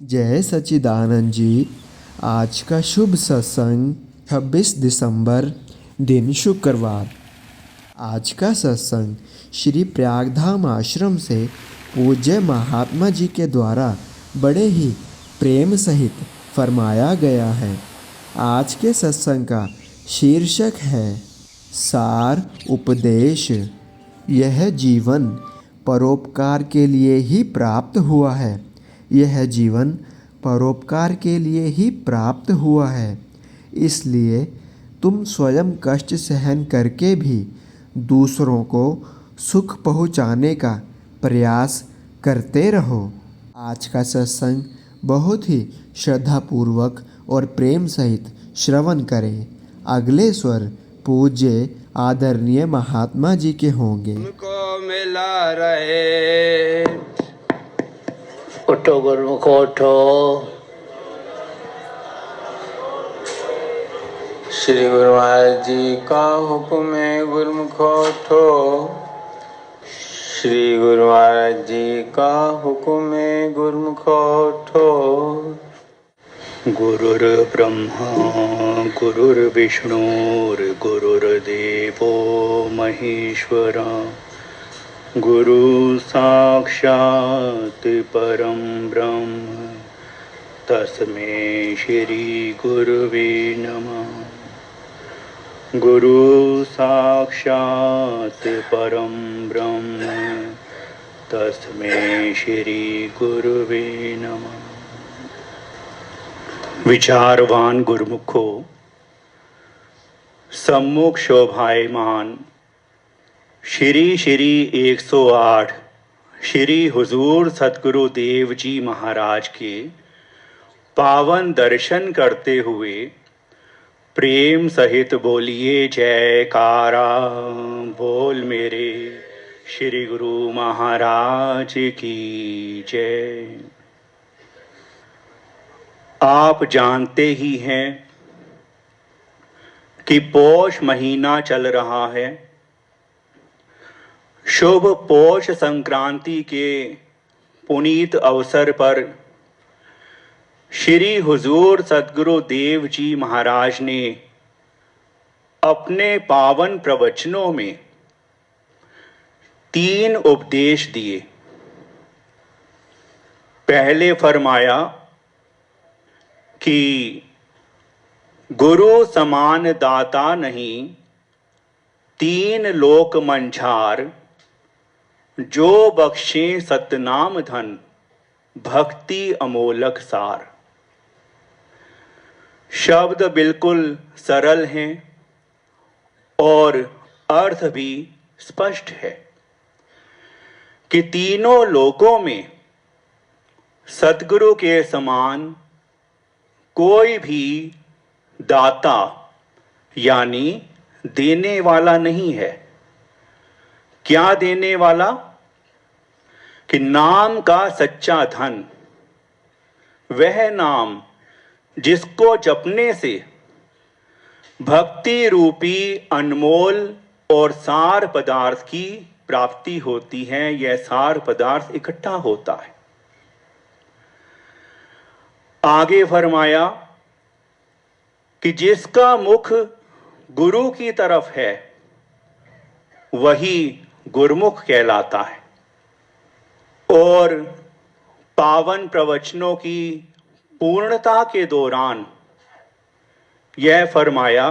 जय सच्चिदानंद जी। आज का शुभ सत्संग 26 दिसंबर दिन शुक्रवार। आज का सत्संग श्री प्रयागधाम आश्रम से पूज्य महात्मा जी के द्वारा बड़े ही प्रेम सहित फरमाया गया है। आज के सत्संग का शीर्षक है सार उपदेश। यह जीवन परोपकार के लिए ही प्राप्त हुआ है। यह जीवन परोपकार के लिए ही प्राप्त हुआ है। इसलिए तुम स्वयं कष्ट सहन करके भी दूसरों को सुख पहुँचाने का प्रयास करते रहो। आज का सत्संग बहुत ही श्रद्धापूर्वक और प्रेम सहित श्रवण करें। अगले स्वर पूज्य आदरणीय महात्मा जी के होंगे। उनको मिला रहे। उठो गुरुमुख उठो। श्री गुरु महाराज जी का हुक्म है गुरुमुख उठो। श्री गुरु महाराज जी का हुक्म है गुरुमुख उठो। गुरुर्ब्रह्मा गुरुर्विष्णुर्गुरुर्देवो महेश्वरा गुरु साक्षात् परं ब्रह्म तस्मै श्री गुरुवे नमः। गुरु साक्षात् परं ब्रह्म तस्मै श्री गुरुवे नमः। विचारवान गुरुमुखो, सम्मुख शोभायमान श्री श्री 108 श्री हुजूर सतगुरु देव जी महाराज के पावन दर्शन करते हुए प्रेम सहित बोलिए जयकारा। बोल मेरे श्री गुरु महाराज की जय। आप जानते ही हैं कि पौष महीना चल रहा है। शुभ पौष संक्रांति के पुनीत अवसर पर श्री हुजूर सतगुरु देव जी महाराज ने अपने पावन प्रवचनों में 3 उपदेश दिए। पहले फरमाया कि गुरु समान दाता नहीं, 3 लोक मंझार, जो बख्शे सतनाम धन, भक्ति अमोलक सार। शब्द बिल्कुल सरल हैं और अर्थ भी स्पष्ट है कि तीनों लोकों में सतगुरु के समान कोई भी दाता यानी देने वाला नहीं है। क्या देने वाला? कि नाम का सच्चा धन, वह नाम जिसको जपने से भक्ति रूपी अनमोल और सार पदार्थ की प्राप्ति होती है। यह सार पदार्थ इकट्ठा होता है। आगे फरमाया कि जिसका मुख गुरु की तरफ है वही गुरुमुख कहलाता है। और पावन प्रवचनों की पूर्णता के दौरान यह फरमाया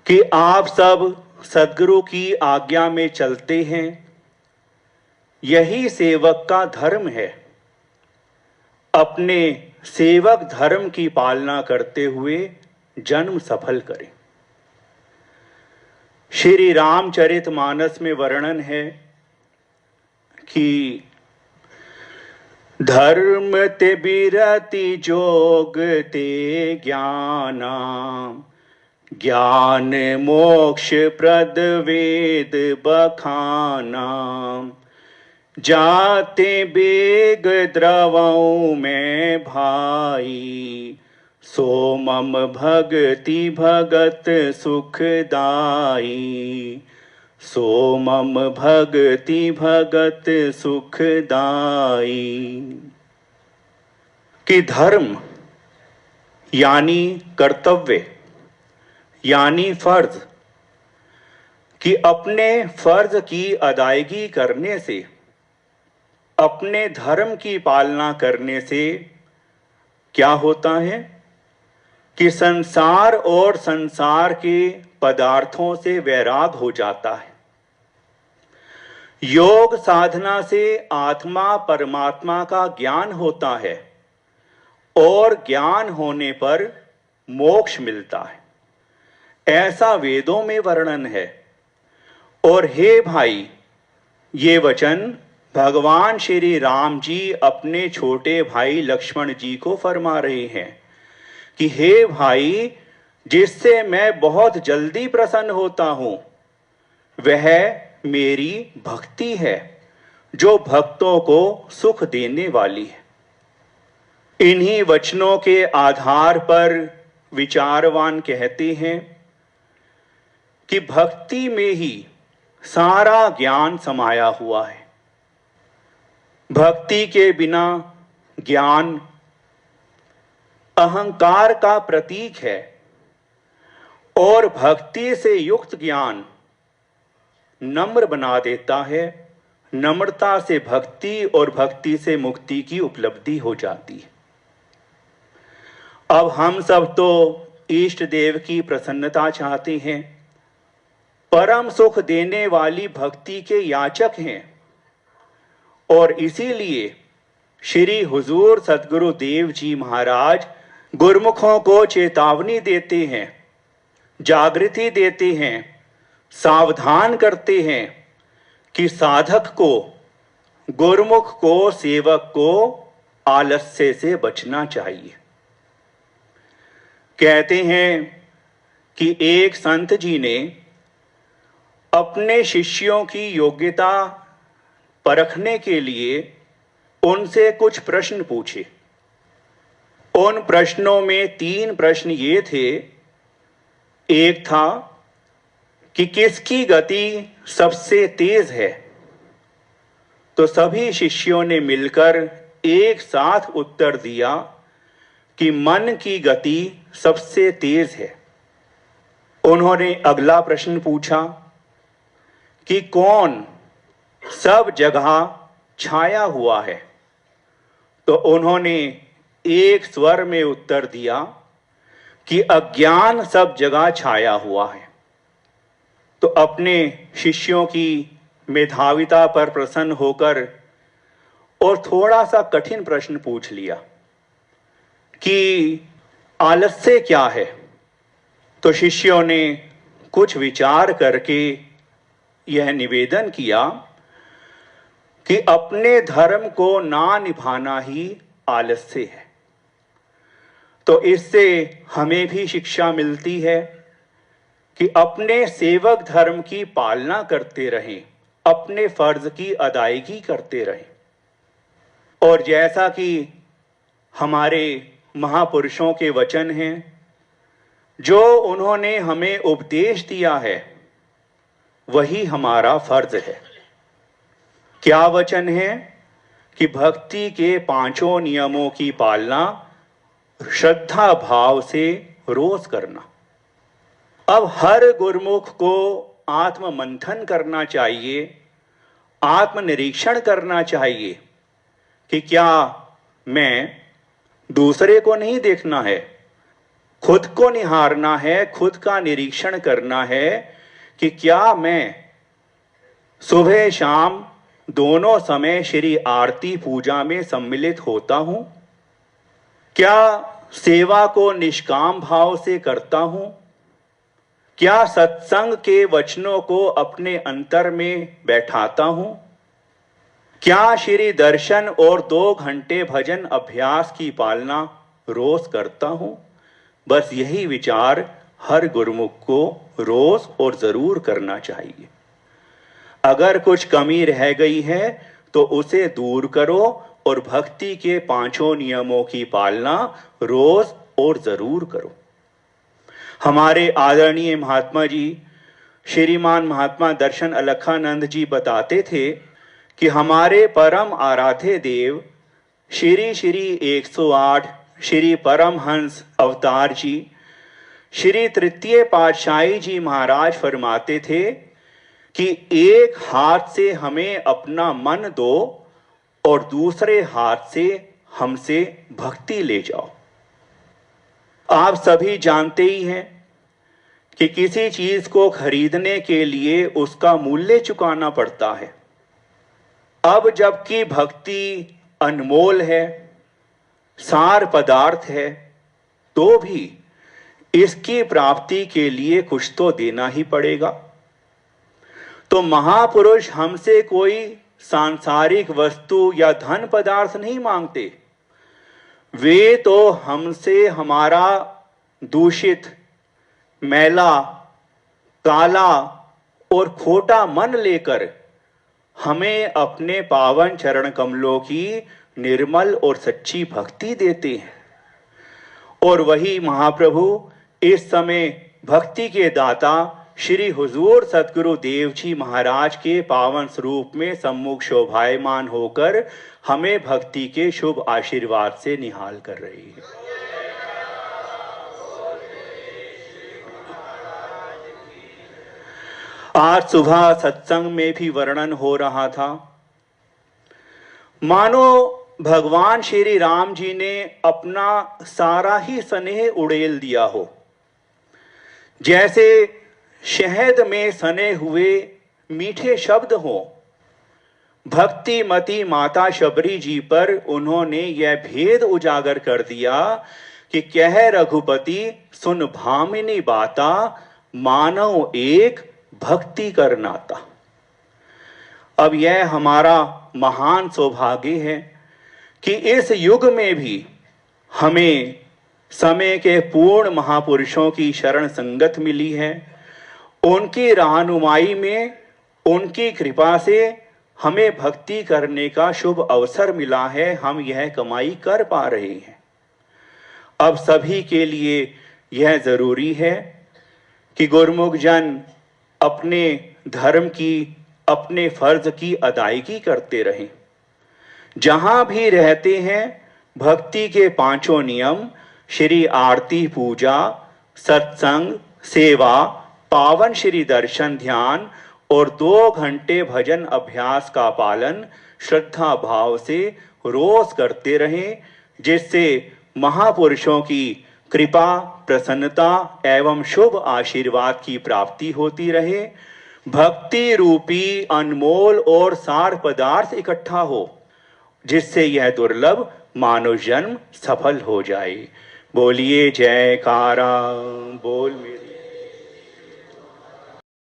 कि आप सब सद्गुरु की आज्ञा में चलते हैं। यही सेवक का धर्म है। अपने सेवक धर्म की पालना करते हुए जन्म सफल करें। श्री रामचरितमानस में वर्णन है कि धर्म ते बिरति जोग ते ज्ञाना, ज्ञान मोक्ष प्रद वेद बखाना, जाते बेग द्रवों में भाई, सो मम भगति भगत सुखदाई, सो मम भगति भगत सुखदाई। कि धर्म यानी कर्तव्य यानी फर्ज, कि अपने फर्ज की अदायगी करने से, अपने धर्म की पालना करने से क्या होता है कि संसार और संसार के पदार्थों से वैराग हो जाता है। योग साधना से आत्मा परमात्मा का ज्ञान होता है और ज्ञान होने पर मोक्ष मिलता है, ऐसा वेदों में वर्णन है। और हे भाई, ये वचन भगवान श्री राम जी अपने छोटे भाई लक्ष्मण जी को फरमा रहे हैं कि हे भाई, जिससे मैं बहुत जल्दी प्रसन्न होता हूं वह मेरी भक्ति है, जो भक्तों को सुख देने वाली है। इन्हीं वचनों के आधार पर विचारवान कहते हैं कि भक्ति में ही सारा ज्ञान समाया हुआ है। भक्ति के बिना ज्ञान अहंकार का प्रतीक है और भक्ति से युक्त ज्ञान नम्र बना देता है। नम्रता से भक्ति और भक्ति से मुक्ति की उपलब्धि हो जाती है। अब हम सब तो इष्ट देव की प्रसन्नता चाहते हैं, परम सुख देने वाली भक्ति के याचक हैं, और इसीलिए श्री हुजूर सद्गुरु देव जी महाराज गुरमुखों को चेतावनी देते हैं, जागृति देते हैं, सावधान करते हैं कि साधक को, गुरमुख को, सेवक को आलस्य से बचना चाहिए। कहते हैं कि एक संत जी ने अपने शिष्यों की योग्यता परखने के लिए उनसे कुछ प्रश्न पूछे। उन प्रश्नों में 3 प्रश्न ये थे। एक था कि किसकी गति सबसे तेज है, तो सभी शिष्यों ने मिलकर एक साथ उत्तर दिया कि मन की गति सबसे तेज है। उन्होंने अगला प्रश्न पूछा कि कौन सब जगह छाया हुआ है, तो उन्होंने एक स्वर में उत्तर दिया कि अज्ञान सब जगह छाया हुआ है। तो अपने शिष्यों की मेधाविता पर प्रसन्न होकर और थोड़ा सा कठिन प्रश्न पूछ लिया कि आलस्य क्या है। तो शिष्यों ने कुछ विचार करके यह निवेदन किया कि अपने धर्म को ना निभाना ही आलस्य है। तो इससे हमें भी शिक्षा मिलती है कि अपने सेवक धर्म की पालना करते रहें, अपने फर्ज की अदायगी करते रहें। और जैसा कि हमारे महापुरुषों के वचन हैं, जो उन्होंने हमें उपदेश दिया है वही हमारा फर्ज है। क्या वचन है कि भक्ति के 5 नियमों की पालना श्रद्धा भाव से रोज करना। अब हर गुरमुख को आत्म मंथन करना चाहिए, आत्मनिरीक्षण करना चाहिए कि क्या मैं, दूसरे को नहीं देखना है, खुद को निहारना है, खुद का निरीक्षण करना है कि क्या मैं सुबह शाम दोनों समय श्री आरती पूजा में सम्मिलित होता हूं? क्या सेवा को निष्काम भाव से करता हूं? क्या सत्संग के वचनों को अपने अंतर में बैठाता हूं? क्या श्री दर्शन और 2 घंटे भजन अभ्यास की पालना रोज करता हूं? बस यही विचार हर गुरुमुख को रोज और जरूर करना चाहिए। अगर कुछ कमी रह गई है तो उसे दूर करो और भक्ति के 5 नियमों की पालना रोज और जरूर करो। हमारे आदरणीय महात्मा जी श्रीमान महात्मा दर्शन अलखानंद जी बताते थे कि हमारे परम आराध्य देव श्री श्री 108 श्री परमहंस अवतार जी श्री तृतीय पातशाही जी महाराज फरमाते थे कि एक हाथ से हमें अपना मन दो और दूसरे हाथ से हमसे भक्ति ले जाओ। आप सभी जानते ही हैं कि किसी चीज को खरीदने के लिए उसका मूल्य चुकाना पड़ता है। अब जबकि भक्ति अनमोल है, सार पदार्थ है, तो भी इसकी प्राप्ति के लिए कुछ तो देना ही पड़ेगा। तो महापुरुष हमसे कोई सांसारिक वस्तु या धन पदार्थ नहीं मांगते। वे तो हमसे हमारा दूषित, मैला, काला और खोटा मन लेकर हमें अपने पावन चरण कमलों की निर्मल और सच्ची भक्ति देते हैं। और वही महाप्रभु इस समय भक्ति के दाता श्री हुजूर सतगुरु देव जी महाराज के पावन स्वरूप में सम्मुख शोभायमान होकर हमें भक्ति के शुभ आशीर्वाद से निहाल कर रही है। आज सुबह सत्संग में भी वर्णन हो रहा था, मानो भगवान श्री राम जी ने अपना सारा ही स्नेह उड़ेल दिया हो। जैसे शहद में सने हुए मीठे शब्द हो, भक्ति मती माता शबरी जी पर उन्होंने यह भेद उजागर कर दिया कि कह रघुपति सुन भामिनी बाता, मानव एक भक्ति कर नाता। अब यह हमारा महान सौभाग्य है कि इस युग में भी हमें समय के पूर्ण महापुरुषों की शरण संगत मिली है। उनकी रहनुमाई में, उनकी कृपा से हमें भक्ति करने का शुभ अवसर मिला है। हम यह कमाई कर पा रहे हैं। अब सभी के लिए यह जरूरी है कि गुरुमुख जन अपने धर्म की, अपने फर्ज की अदायगी करते रहें। जहां भी रहते हैं भक्ति के पांचों नियम श्री आरती, पूजा, सत्संग, सेवा, पावन श्री दर्शन, ध्यान और 2 घंटे भजन अभ्यास का पालन श्रद्धा भाव से रोज करते रहें, जिससे महापुरुषों की कृपा, प्रसन्नता एवं शुभ आशीर्वाद की प्राप्ति होती रहे। भक्ति रूपी अनमोल और सार पदार्थ इकट्ठा हो, जिससे यह दुर्लभ मानव जन्म सफल हो जाए। बोलिए जयकारा, बोल मेरी।